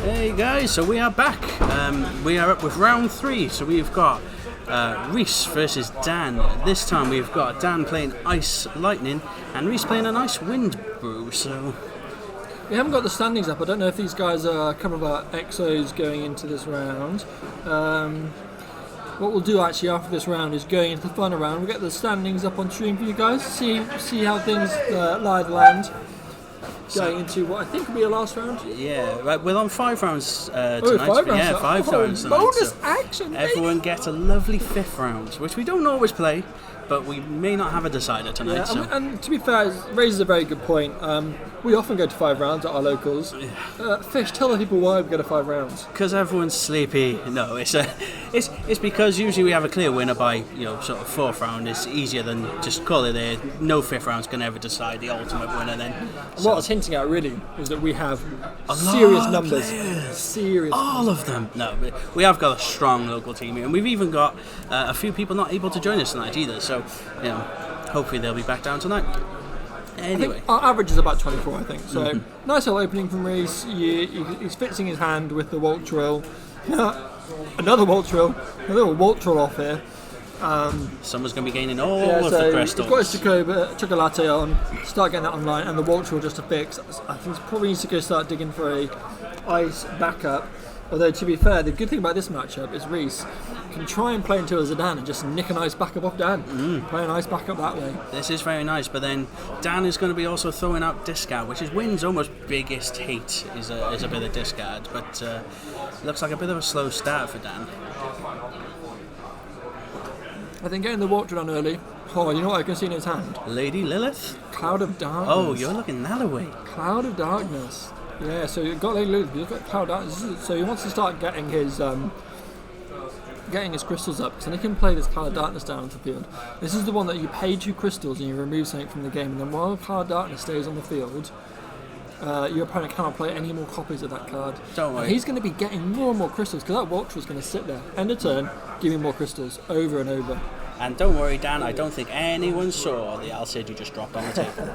Hey guys, so we are back. We are up with round 3. So we've got Reese versus Dan. This time we've got Dan playing Ice Lightning and Reese playing an Ice Wind Brew. So we haven't got the standings up. I don't know if these guys are a couple of our exos going into this round. What we'll do actually after this round is going into the final round. We'll get the standings up on stream for you guys. See how things lie of the land. Going into what I think will be the last round. Yeah, right, we're on 5 rounds tonight. 5 rounds. Yeah, 5 rounds tonight. Bonus So action. everyone gets a lovely 5th round, which we don't always play, but we may not have a decider tonight. Yeah, so. and to be fair, it raises a very good point. We often go to 5 rounds at our locals. Fish, tell the people why we go to 5 rounds. Because everyone's sleepy. No, it's because usually we have a clear winner by sort of 4th round. It's easier than just call it there. No 5th round's going to ever decide the ultimate winner. Then what I was hinting at really is that we have serious numbers. Serious. All of them. No, we have got a strong local team here, and we've even got a few people not able to join us tonight either. So hopefully they'll be back down tonight. Anyway, I think our average is about 24, I think. So nice little opening from Reese. He's fixing his hand with the Walt Drill. Another Walt Drill. A little Walt Drill off here. Someone's going to be gaining all of the crystals. He's got his chocolate on. Start getting that online, and the Walt Drill just to fix. I think he probably needs to go start digging for a ice backup. Although, to be fair, the good thing about this matchup is Reese can try and play into a Dan and just nick an ice backup off Dan. Play an ice backup that way. This is very nice, but then Dan is going to be also throwing out discard, which is Wynn's almost biggest hate is a bit of discard, but looks like a bit of a slow start for Dan. I think getting the Walter on early. Oh, you know what I can see in his hand? Lady Lilith? Cloud of Darkness. Oh, you're looking that way. Cloud of Darkness. Yeah, so you've got Lady Lilith, you've got Cloud of Darkness. So he wants to start getting his crystals up, because then he can play this Cloud of Darkness down the field. This is the one that you pay 2 crystals and you remove something from the game, and then while Cloud of Darkness stays on the field, your opponent cannot play any more copies of that card. Don't worry. And he's going to be getting more and more crystals, because that Vulture is going to sit there, end of turn, give him more crystals, over and over. And don't worry, Dan, I don't think anyone saw the Alcid you just dropped on the table.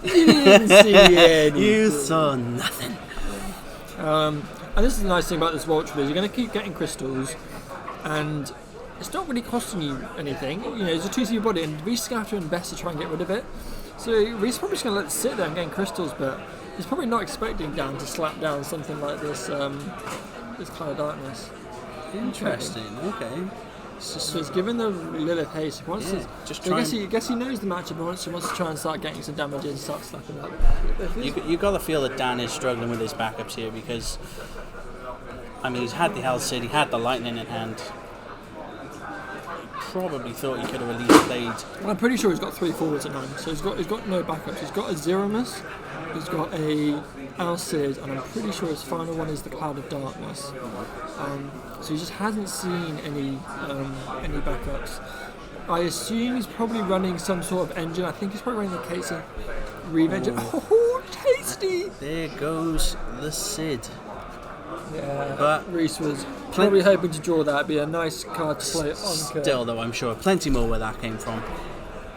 You didn't see anything. You saw nothing. And this is the nice thing about this Vulture, is you're going to keep getting crystals, and it's not really costing you anything. It's a 2 to your body, and Reese is going to have to invest to try and get rid of it. So Reese is probably just going to let it sit there and getting crystals, but he's probably not expecting Dan to slap down something like this, this Cloud of Darkness. Interesting, okay. So he's given the Lilith haste. He wants to, I guess he knows the matchup, but he wants to try and start getting some damage in and start slapping up. You got to feel that Dan is struggling with his backups here, because he's had the Hell City, he had the Lightning in hand. Probably thought he could have at least played. Well, I'm pretty sure he's got 3 forwards at 9, so he's got no backups. He's got a Zeromus, he's got a Alcid, and I'm pretty sure his final one is the Cloud of Darkness. So he just hasn't seen any backups. I assume he's probably running some sort of engine. I think he's probably running the Casey Reeve engine. Oh, tasty! There goes the Cid. Yeah, but Reese was probably hoping to draw that. It'd be a nice card to play on. Still, though, I'm sure plenty more where that came from.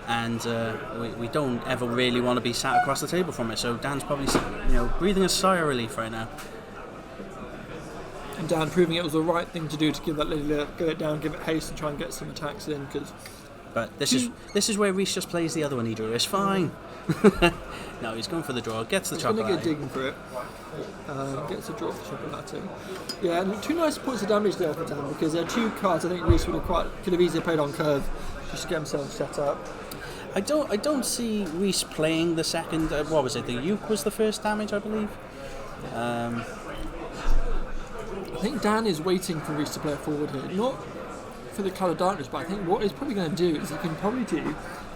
And we don't ever really want to be sat across the table from it. So Dan's probably breathing a sigh of relief right now. And Dan proving it was the right thing to do to give that little get it down, give it haste, and try and get some attacks in. But this is where Reese just plays the other one he drew. It's fine. No, he's going for the draw. Gets the chocolate. He's going to get digging for it. Gets a draw for chocolate. Yeah, and 2 nice points of damage there for Dan, because there are 2 cards I think Reese could have easily played on curve just to get himself set up. I don't see Reese playing the second. What was it? The Uke was the first damage, I believe. I think Dan is waiting for Reese to play it forward here, not for the Cloud of Darkness, but I think what he's probably going to do is he can probably do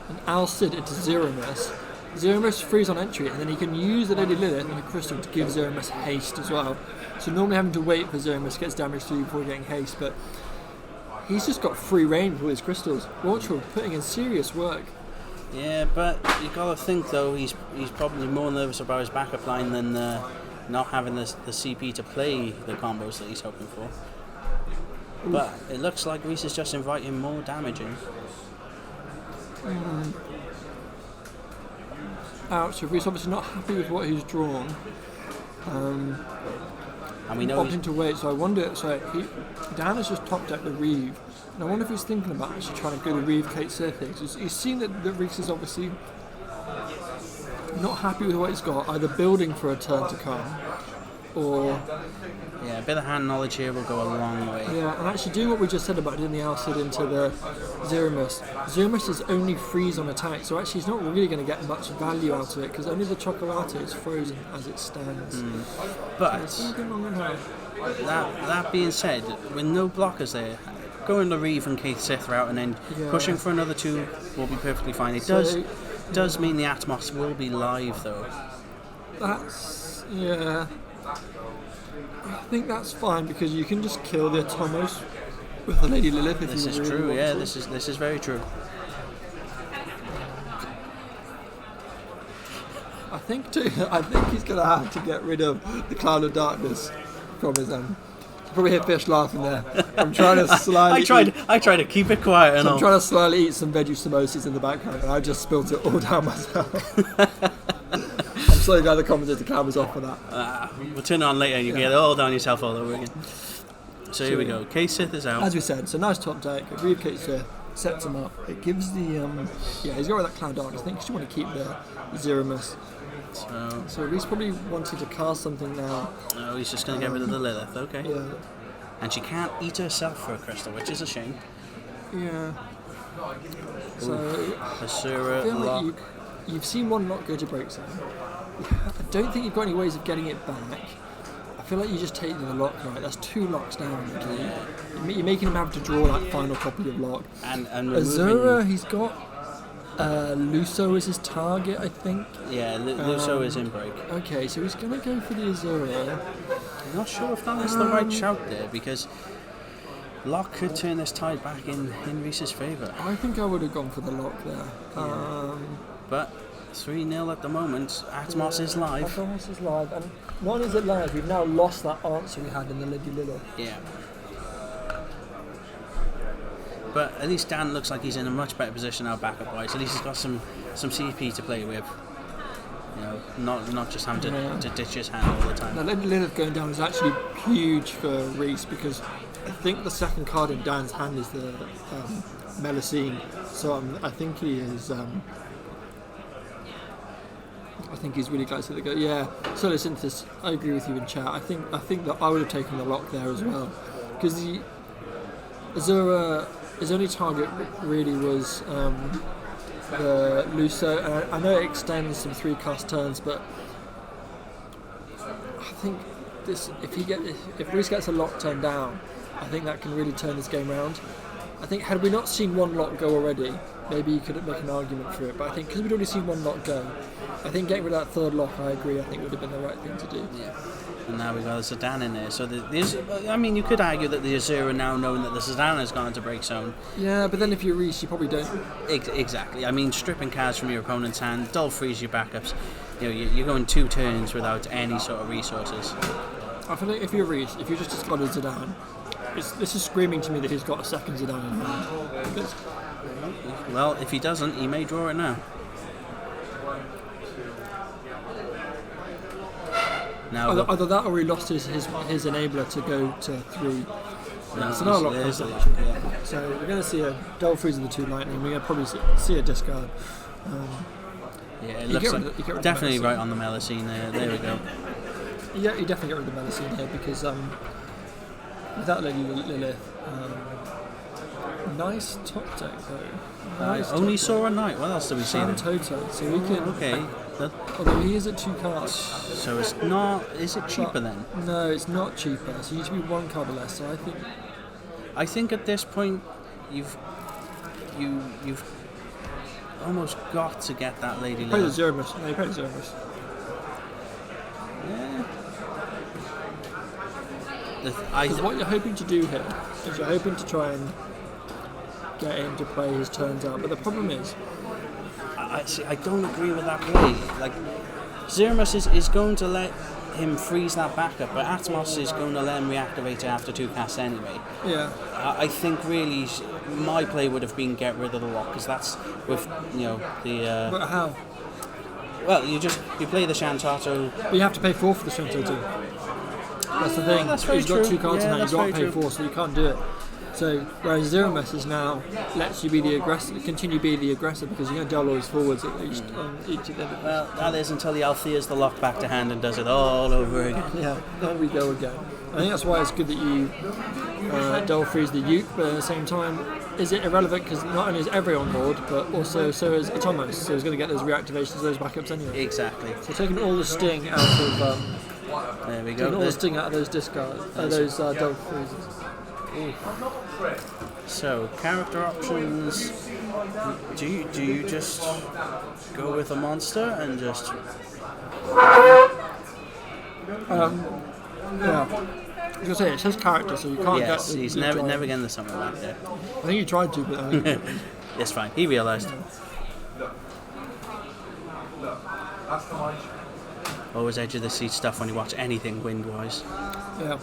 an Alcid into Zeromus. Zeromus frees on entry, and then he can use the Lady Lilith and the Crystal to give Zeromus haste as well. So normally having to wait for Zeromus gets damage through before getting haste, but he's just got free reign with his crystals. Waltrell putting in serious work. Yeah, but you got to think though, he's probably more nervous about his backup line than not having the CP to play the combos that he's hoping for. But it looks like Reese is just inviting more damage in. Ouch, so Reese obviously not happy with what he's drawn. And we know opting to wait. So I wonder. Dan has just top decked the Reeve, and I wonder if he's thinking about actually trying to go the Reeve Kate Sith thing. He's seen that Reese is obviously not happy with what he's got, either building for a turn to come, or yeah, a bit of hand knowledge here will go a long way. Yeah, and actually doing what we just said about doing the Alcid into the Zeramus. Zeramus is only freeze on attack, so actually he's not really going to get much value out of it because only the Chocolate is frozen as it stands. But that being said, with no blockers there, going the Reeve and Keith Sith route and then pushing for another 2 will be perfectly fine. It does mean the Atmos will be live though. I think that's fine because you can just kill the Atomos with the Lady Lilith if this you is really true, want yeah, to. this is very true. I think he's going to have to get rid of the Cloud of Darkness from his You probably hear Fish laughing there. I'm trying to slyly I tried to keep it quiet and I'm trying to slyly eat some veggie samosas in the background and I just spilt it all down myself. I'm so glad the commentator camera's off for that. We'll turn it on later and you get it all down yourself all over again. So here we go. K-Sith is out. As we said, so nice top deck. Reeve K-Sith sets him up. It gives the he's got rid of that Cloud Darkness. I think you want to keep the Zeramus. So Reese probably wanted to cast something now. Oh, he's just going to get rid of the Lilith. Okay. Yeah. And she can't eat herself for a crystal, which is a shame. Yeah. So Asura, I feel lock. like you've seen one lock go to break zone. I don't think you've got any ways of getting it back. I feel like you just take the lock right. That's 2 locks down. You're making him have to draw that final copy of lock. And Azura, he's got Luso as his target, I think. Yeah, Luso is in break. Okay, so he's going to go for the Azura. I'm not sure if that is the right shout there because lock could turn this tide back in Reese's favour. I think I would have gone for the lock there. But 3-0 at the moment. Atmos is live. Atmos is live, and not only is it live, we've now lost that answer we had in the Lady Lilith. Yeah. But at least Dan looks like he's in a much better position now backup wise. At least he's got some CP to play with. You know, not just having to ditch his hand all the time. Now Lady Lilith going down is actually huge for Reese because I think the second card in Dan's hand is the Melusine. So I think he is. I think he's really glad to go. Yeah. So listen to this. I agree with you in chat. I think that I would have taken the lock there as well because the Azura. His only target really was the Luso, and I know it extends some 3-cast turns, but I think if Reese gets a lock turned down, I think that can really turn this game around. I think had we not seen one lock go already, maybe you could make an argument for it, but I think because we'd already seen one lock go, I think getting rid of that third lock, I agree, I think would have been the right thing to do. Yeah. And now we've got a Sedan in there. So you could argue that the Azura now knowing that the Sedan has gone into break zone. Yeah, but then if you're Reese, you probably don't. Exactly. I mean, stripping cards from your opponent's hand, dull freeze your backups. You know, you're going 2 turns without any sort of resources. I feel like if you're Reese, if you just discarded Sedan, this is screaming to me that he's got a second Sedan in hand. Well, if he doesn't, he may draw it now. Either that or he lost his enabler to go to 3. No, so now lock yeah. So we're going to see a Dull Freeze of the 2 Lightning. We're going to probably see a discard. It looks like definitely right on the Melusine there. There we go. Yeah, you definitely get rid of the Melusine here because without Lady Lilith, nice top deck though. Nice only saw a night. What else do we see? Toto. So we can. Okay. Although he is at 2 cards. So it's not. Is it cheaper then? No, it's not cheaper. So you need to be 1 card or less. So I think at this point, you've almost got to get that Lady Lilith. Lilith. You play the Zeramus. Yeah. Because what you're hoping to do here is you're hoping to try and get him to play his turns out. But the problem is, I don't agree with that play. Like, Zeramus is going to let him freeze that backup, but Atmos is going to let him reactivate it after 2 casts anyway. Yeah. I think really my play would have been get rid of the lock because that's with the. But how? Well, you play the Shantato. But you have to pay 4 for the Shantato. That's the thing. That's very You've got true. 2 cards Yeah, in hand, that's you've got to very pay true. 4, so you can't do it. So, whereas Zero Mess is now lets you be the aggressor, continue being the aggressor because you're going to deal all his forwards at least on each of them. Well, that is until he Althea's the lock back to hand and does it all over again. Yeah, there we go again. I think that's why it's good that you double freeze the Uke, but at the same time, is it irrelevant because not only is every on board, but also so is Atomos, so he's going to get those reactivations, those backups anyway. Exactly. So taking all the sting out of There we taking all go. the sting out of those discards, those double freezes. So, character options. Do you just go with a monster and just... Yeah. I was going to say, it's his character, so you can't Yes, get the he's the never drive. getting the summon back there. I think he tried to, but I think It's fine. He realised. Always edge of the seat stuff when you watch anything wind-wise. yeah.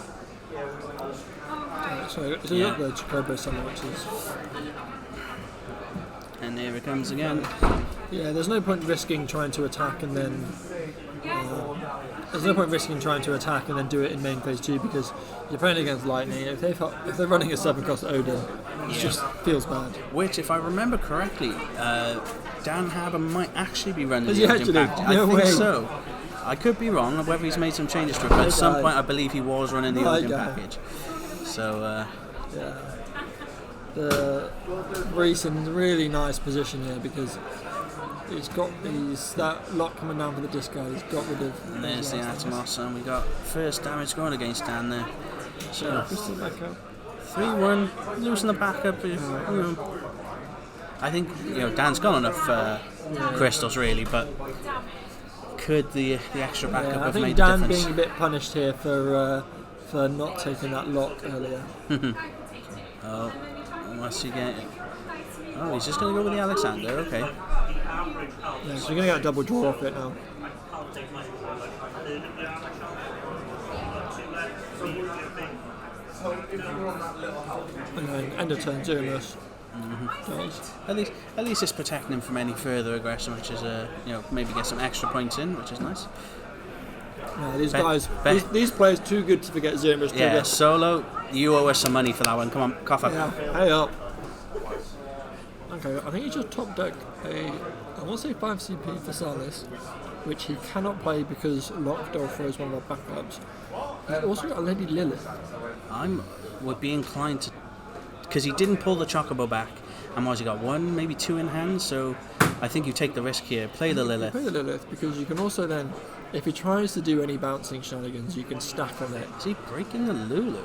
So it's a Yeah. little bit Chocobo Summon, which is... And here it comes again. Yeah, there's no point risking trying to attack and then... there's no point risking trying to attack and then do it in main phase 2 because you're playing against Lightning. If they're running a 7-cost Odin, it just feels bad. Which, if I remember correctly, Dan Haber might actually be running Is the he Odin actually? pack. No I think way. so. I could be wrong, whether he's made some changes to it, but at some guy. point I believe he was running the My Odin guy. package. So, Yeah. The Reese in a really nice position here because he's got that lock coming down for the discard. He's got rid of. and there's the Atomos, and we got first damage going against Dan there. So, Crystal back up. 3-1, losing the backup. I think Dan's got enough crystals really, but could the extra backup Yeah, I have think made Dan a difference? being a bit punished here for not taking that lock earlier. Oh, what's he getting? Oh, he's just going to go with the Alexander. Okay. Yeah, so you're going to get a double draw off it now. And then end of turn, Zero Mercy. At least it's protecting him from any further aggression, which is maybe get some extra points in, which is nice. Yeah, these Bet- guys, bet- these players too good to forget Zero Mercy. Yeah, Solo, you owe us some money for that one. Come on, cough up. Yeah, hey up. Okay, I think he just top deck I want to say 5 CP for Salis, which he cannot play because Lockdoll throws one of our backups. He's also got a Lady Lilith. Would be inclined to, because he didn't pull the Chocobo back, and he got 1, maybe 2 in hand, so I think you take the risk here. Play the Lilith. Play the Lilith because you can also then, if he tries to do any bouncing shenanigans, you can stack on it. Is he breaking the Lulu?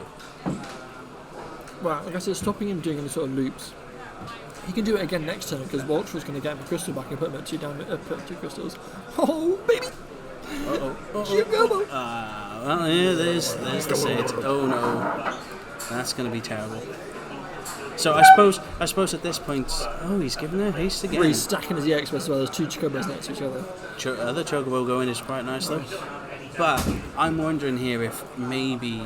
Well, I guess it's stopping him doing any sort of loops. He can do it again next turn because Waltra's going to get him a crystal back and put him at 2 put 2 crystals. Oh, baby! Uh-oh. Well, yeah, there's the set. Oh no, that's going to be terrible. So I suppose at this point, he's giving her haste again. He's stacking his EX as well. There's 2 Chocobos next to each other. Other Chocobo going is quite nice though. But I'm wondering here if maybe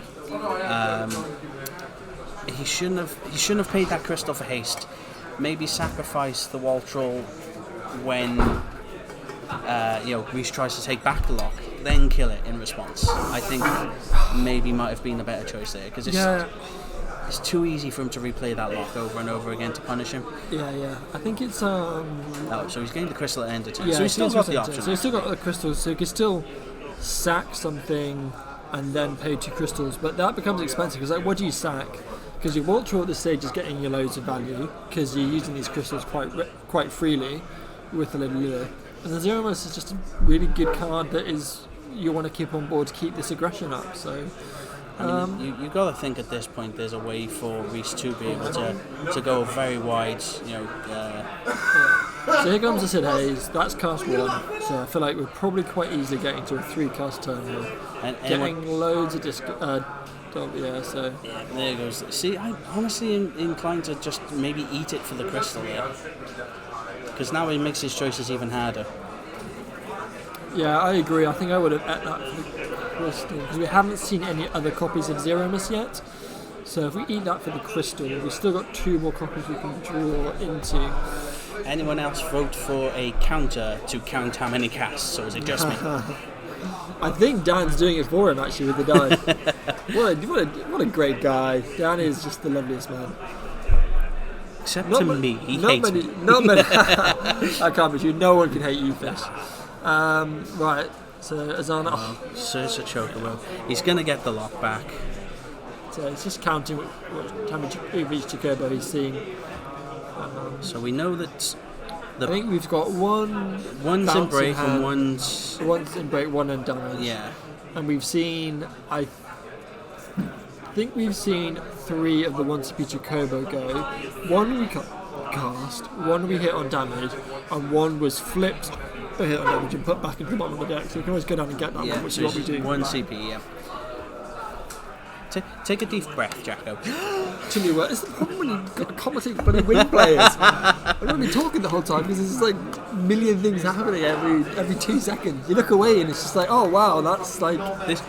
he shouldn't have paid that crystal for haste. Maybe sacrifice the wall troll when Reese tries to take back the lock, then kill it in response. I think maybe might have been a better choice there because it's too easy for him to replay that lock over and over again to punish him. Yeah. I think it's So he's getting the crystal at the end of turn. Yeah, So he's still got the crystal option. So he's still got the crystals, so he can still sack something and then pay 2 crystals. But that becomes expensive because what do you sack? Because your Waltra at this stage is getting you loads of value because you're using these crystals quite freely with the little Lilith. And the Zero Mercy is just a really good card that you want to keep on board to keep this aggression up. So you got to think at this point there's a way for Reese to be able to go very wide. So here comes the Sid Haze. That's cast 1. So I feel like we're probably quite easily getting to a 3 cast turn here. And Getting loads of so yeah, there goes. See, I'm honestly inclined to just maybe eat it for the crystal there, because now he makes his choices even harder. yeah, I agree. I think I would have ate that for the crystal because we haven't seen any other copies of Zero Miss yet. So if we eat that for the crystal, we've still got 2 more copies we can draw into. Anyone else vote for a counter to count how many casts, or is it just me? I think Dan's doing it for him actually with the dive. what a great guy. Dan is just the loveliest man. Except to me, he hates me. Not many. I can't be true. No one can hate you, Fish. Right. So Azana. Search a chocobo. He's gonna get the lock back. So it's just counting what time of each chocobo he's seeing. So we know that. I think we've got one's in break and one's in break, one in damage. Yeah. And we've seen, I think we've seen 3 of the 1 CP Chocobo go. One we cast, one we hit on damage, and one was flipped a hit on damage and put back into the bottom of the deck. So we can always go down and get that one, which so is what we do. 1 CP, yeah. Take a deep breath, Jacko. To me, it's the problem when you've got to commentate bloody wing players. I don't be talking the whole time because there's like a million things happening every 2 seconds. You look away and it's just like, oh wow, that's like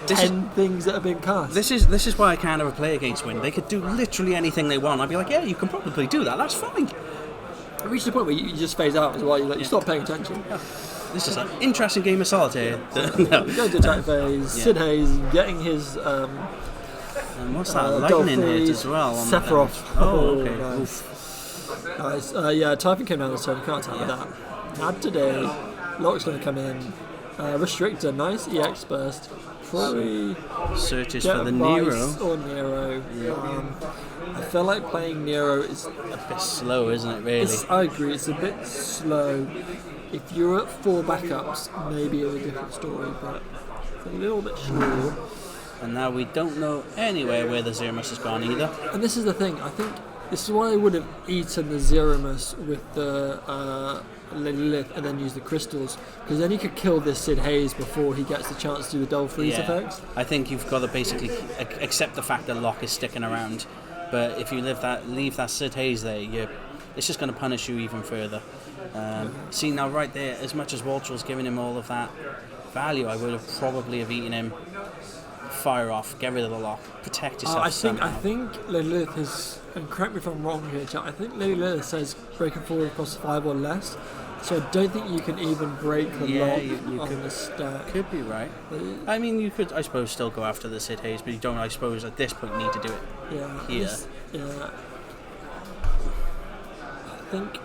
10 things that have been cast. This is why I can't ever play against Win. They could do literally anything they want. I'd be like, yeah, you can probably do that. That's fine. It reaches the point where you just phase out as well. You stop paying attention. This is an interesting game of solitaire. No. Go to attack phase. Sid Hayes getting his. And what's that? Lightning hit as well. Sephiroth. Oh, okay. Nice. Typhon came down this turn. You can't attack with that. Add today. Lock's going to come in. Restrictor. Nice EX burst. Probably searches for the Nero. Or Nero. I feel like playing Nero is a bit slow, isn't it? Really. I agree. It's a bit slow. If you're at 4 backups, maybe it's a different story, but it's a little bit slow. And now we don't know anywhere where the Zeromus has gone either. And this is the thing, I think this is why I would have eaten the Zeromus with the Lilith and then use the crystals, because then you could kill this Sid Hayes before he gets the chance to do the Dull Freeze effects. I think you've got to basically accept the fact that Locke is sticking around, but if you leave that Sid Hayes there, it's just going to punish you even further. See now right there, as much as Walter was giving him all of that value, I would have probably have eaten him. Fire off, get rid of the lock, protect yourself. I think Lilith has, and correct me if I'm wrong here, Jack, I think Lilith says breaking forward across 5 or less, so I don't think you can even break the lock on the stack. Could be right. I mean, you could, I suppose, still go after the Sid Hayes, but you don't, I suppose, at this point need to do it here. I think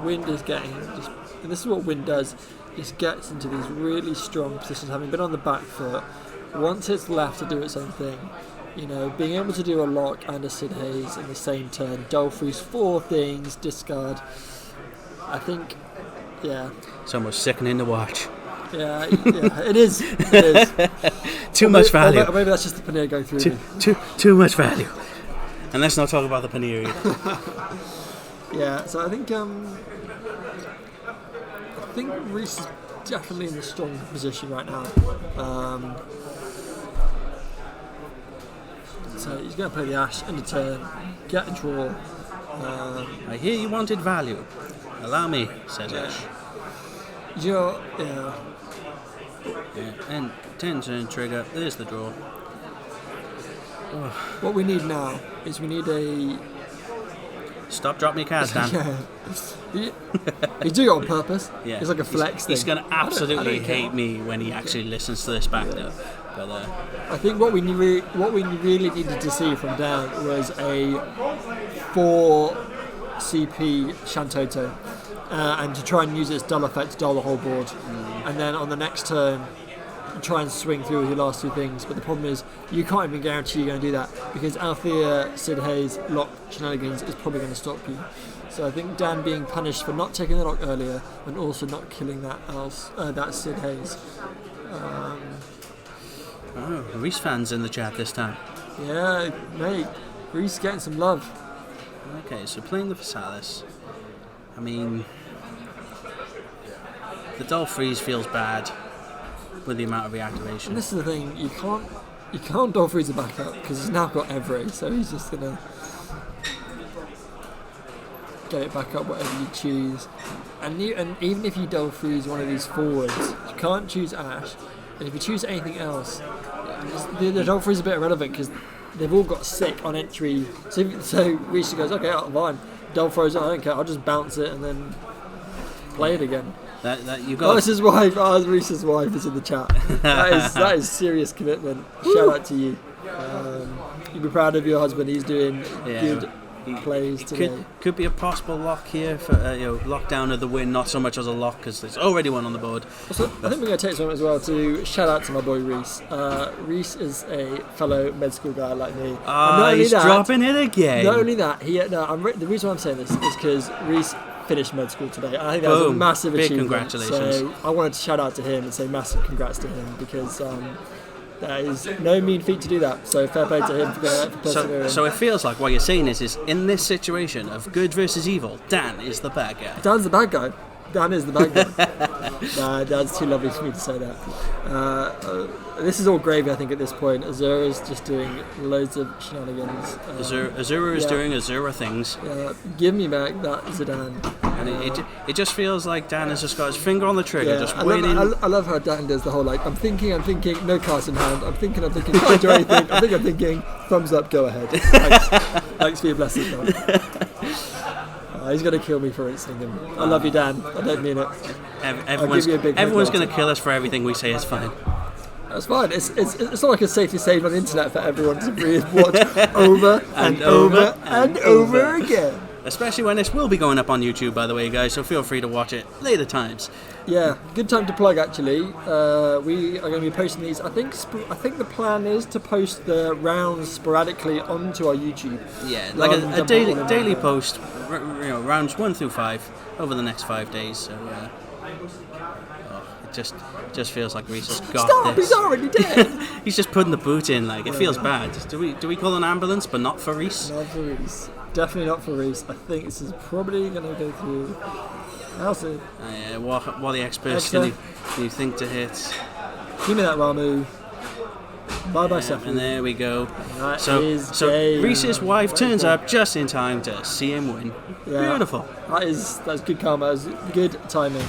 Wind is getting, and this is what Wind does, just gets into these really strong positions, having been on the back foot. Once it's left to do its own thing, being able to do a lock and a Sid Hayes in the same turn, Dull Freeze 4 things, discard. I think, it's almost sickening to watch. Yeah, it is. Too much value. Or maybe that's just the Paneer going through. Too much value. And let's not talk about the Paneer either. So I think Reese is definitely in a strong position right now. So he's going to play the Ash end of turn, get a draw. I hear you wanted value. Allow me, says Ash. And 10 turn trigger, there's the draw. What we need now is we need a... Stop, drop me cards, Dan. He's doing it on purpose. Yeah. It's like a flex thing. He's going to absolutely hate me when he actually listens to this back though. But, I think what we really needed to see from Dan was a 4 CP Shantoto, and to try and use its dull effect to dull the whole board, and then on the next turn try and swing through with your last 2 things. But the problem is you can't even guarantee you're going to do that, because Althea, Sid Hayes, lock shenanigans is probably going to stop you. So I think Dan being punished for not taking the lock earlier and also not killing that Sid Hayes. Reese fans in the chat this time. Yeah, mate. Reese getting some love. Okay, so playing the Physalis. I mean, the Dull Freeze feels bad with the amount of reactivation. And this is the thing, you can't Dull Freeze a backup because he's now got Every, so he's just gonna get it back up whatever you choose. And even if you Dull Freeze one of these forwards, you can't choose Ash. And if you choose anything else, the Dull Freeze is a bit irrelevant because they've all got sick on entry. So Risha goes, okay, fine. Dull Freeze, I don't care, I'll just bounce it and then play it again. That you Oh, got. it's his wife. Oh, Reese's wife is in the chat. That is serious commitment. Shout out to you. You'd be proud of your husband. He's doing good plays today. Could be a possible lock here for lockdown of the win. Not so much as a lock because there's already one on the board. Also, I think we're going to take this moment as well to shout out to my boy Reese. Reese is a fellow med school guy like me. He's dropping it again. Not only that, the reason why I'm saying this is because Reese finished med school today. I think that was a massive big achievement. Congratulations. So I wanted to shout out to him and say massive congrats to him because that is no mean feat to do that. So fair play to him for persevering. So it feels like what you're saying is in this situation of good versus evil, Dan is the bad guy. Dan's the bad guy. Dan is the bad guy. Nah, that's too lovely for me to say that. This is all gravy, I think, at this point. Azura's just doing loads of shenanigans. Azura is doing Azura things. Give me back that Zidane. And it just feels like Dan has just got his finger on the trigger, just waiting. I love how Dan does the whole I'm thinking, no cards in hand. I'm thinking, can't do anything. I'm thinking, thumbs up, go ahead. Thanks for your blessing, man. He's going to kill me for insting him. I love you, Dan. I don't mean it. Everyone's going to kill us for everything we say. It's fine. That's fine. It's not like it's safely saved on the internet for everyone to watch over and over and over again. Especially when this will be going up on YouTube, by the way, guys. So feel free to watch it later times. Yeah, good time to plug. Actually, we are going to be posting these. I think the plan is to post the rounds sporadically onto our YouTube. Yeah, like a daily post. Rounds 1 through 5 over the next 5 days. So it just feels like Reese has got Stop! this. He's already dead. He's just putting the boot in. It feels bad. Do we call an ambulance, but not for Reese? Not for Reese. Definitely not for Reese. I think this is probably going to go through. I'll see. What the experts do you think to hit? Give me that Ramu. Bye bye, Sefu. And there we go. So Reese's wife turns up just in time to see him win. Yeah, Beautiful. That's good karma. That's good timing.